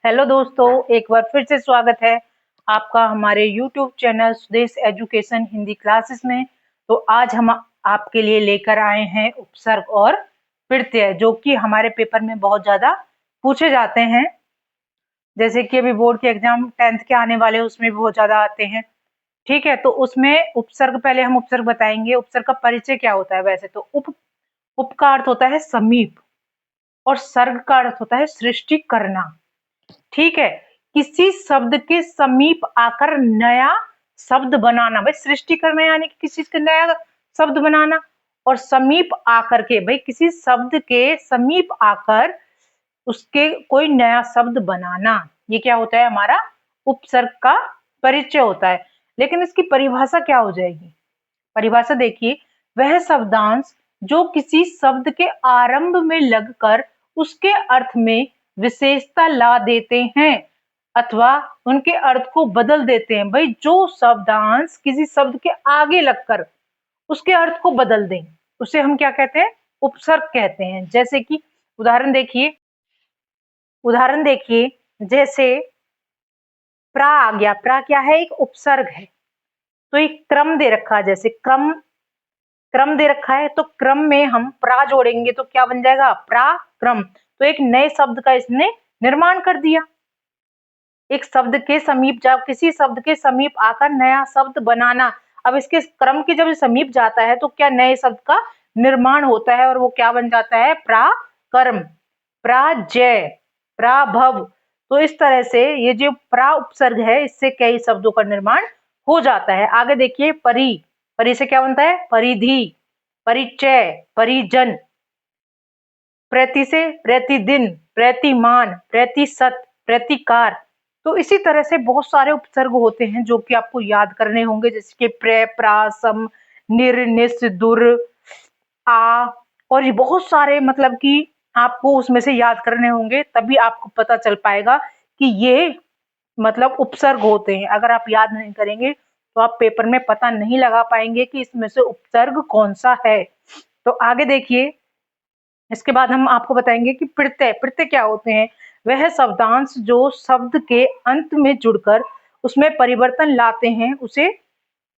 Hello दोस्तों, एक बार फिर से स्वागत है आपका हमारे YouTube चैनल स्वदेश एजुकेशन हिंदी क्लासेस में। तो आज हम आपके लिए लेकर आए हैं उपसर्ग और प्रत्यय, जो कि हमारे पेपर में बहुत ज़्यादा पूछे जाते हैं। जैसे कि अभी बोर्ड के एग्जाम 10th के आने वाले हैं, उसमें भी बहुत ज़्यादा आते हैं। ठीक है, तो उसमें उपसर्ग, पहले हम उपसर्ग बताएंगे। उपसर्ग का परिचय क्या होता है? वैसे तो उप का अर्थ होता है समीप, और सर्ग का अर्थ होता है सृष्टि करना। ठीक है, किसी शब्द के समीप आकर नया शब्द बनाना, भाई सृष्टि करना यानी कि किसी चीज का नया शब्द बनाना। और समीप आकर के, भाई किसी शब्द के समीप आकर उसके कोई नया शब्द बनाना, ये क्या होता है? हमारा उपसर्ग का परिचय होता है। लेकिन इसकी परिभाषा क्या हो जाएगी? परिभाषा देखिए, वह शब्दांश जो किसी शब्द के आरंभ में लगकर उसके अर्थ में विशेषता ला देते हैं अथवा उनके अर्थ को बदल देते हैं। भाई जो शब्दांश किसी शब्द के आगे लगकर उसके अर्थ को बदल दें, उसे हम क्या कहते हैं? उपसर्ग कहते हैं। जैसे कि उदाहरण देखिए, जैसे प्रा आ गया। प्रा क्या है? एक उपसर्ग है। तो एक क्रम दे रखा है, जैसे क्रम क्रम दे रखा है, तो क्रम में हम प्रा जोड़ेंगे तो क्या बन जाएगा? प्राक्रम। तो एक नए शब्द का इसने निर्माण कर दिया। एक शब्द के समीप किसी शब्द के समीप आकर नया शब्द बनाना। अब इसके क्रम के जब समीप जाता है तो क्या नए शब्द का निर्माण होता है, और वो क्या बन जाता है? प्राकर्म, प्राजय, प्राभव। तो इस तरह से ये जो प्रा उपसर्ग है, इससे कई शब्दों का निर्माण हो जाता है। आगे देखिए, परि। परि से क्या बनता है? परिधि, परिचय, परिजन। प्रति से प्रतिदिन, प्रतिमान, प्रतिशत, प्रतिकार। तो इसी तरह से बहुत सारे उपसर्ग होते हैं जो कि आपको याद करने होंगे, जैसे कि प्र, प्रा, सम, निर, निस, दुर, आ, और ये बहुत सारे, मतलब कि आपको उसमें से याद करने होंगे, तभी आपको पता चल पाएगा कि ये मतलब उपसर्ग होते हैं। अगर आप याद नहीं करेंगे तो आप पेपर में पता नहीं लगा पाएंगे कि इसमें से उपसर्ग कौन सा है। तो आगे देखिए, इसके बाद हम आपको बताएंगे कि प्रत्यय। प्रत्यय क्या होते हैं? वह शब्दांश जो शब्द के अंत में जुड़कर उसमें परिवर्तन लाते हैं, उसे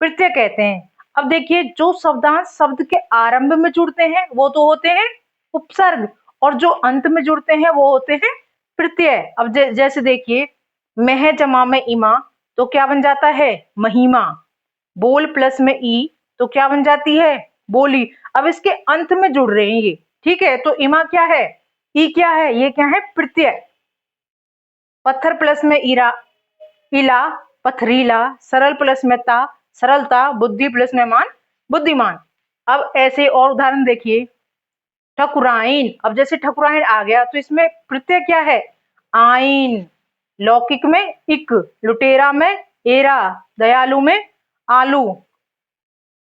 प्रत्यय कहते हैं। अब देखिए, जो शब्दांश शब्द के आरंभ में जुड़ते हैं वो तो होते हैं उपसर्ग, और जो अंत में जुड़ते हैं वो होते हैं प्रत्यय। अब जैसे देखिए, मह जमा में इमा, तो क्या बन जाता है? महिमा। बोल प्लस में ई, तो क्या बन जाती है? बोली। अब इसके अंत में जुड़ रहे हैं ये। ठीक है, तो इमा क्या है? ई क्या है? ये क्या है? प्रत्यय। पत्थर प्लस में इरा, इला, पथरीला। सरल प्लस में ता, सरलता। बुद्धि प्लस में मान, बुद्धिमान। अब ऐसे और उदाहरण देखिए, ठकुराइन। अब जैसे ठकुराइन आ गया तो इसमें प्रत्यय क्या है? आइन। लौकिक में इक, लुटेरा में एरा, दयालु में आलू,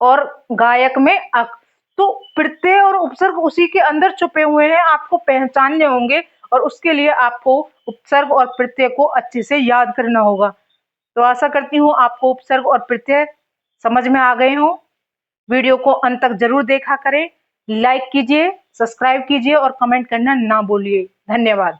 और गायक में अक। तो प्रत्यय और उपसर्ग उसी के अंदर छुपे हुए हैं, आपको पहचानने होंगे, और उसके लिए आपको उपसर्ग और प्रत्यय को अच्छे से याद करना होगा। तो आशा करती हूँ आपको उपसर्ग और प्रत्यय समझ में आ गए हों। वीडियो को अंत तक जरूर देखा करें, लाइक कीजिए, सब्सक्राइब कीजिए और कमेंट करना ना भूलिए। धन्यवाद।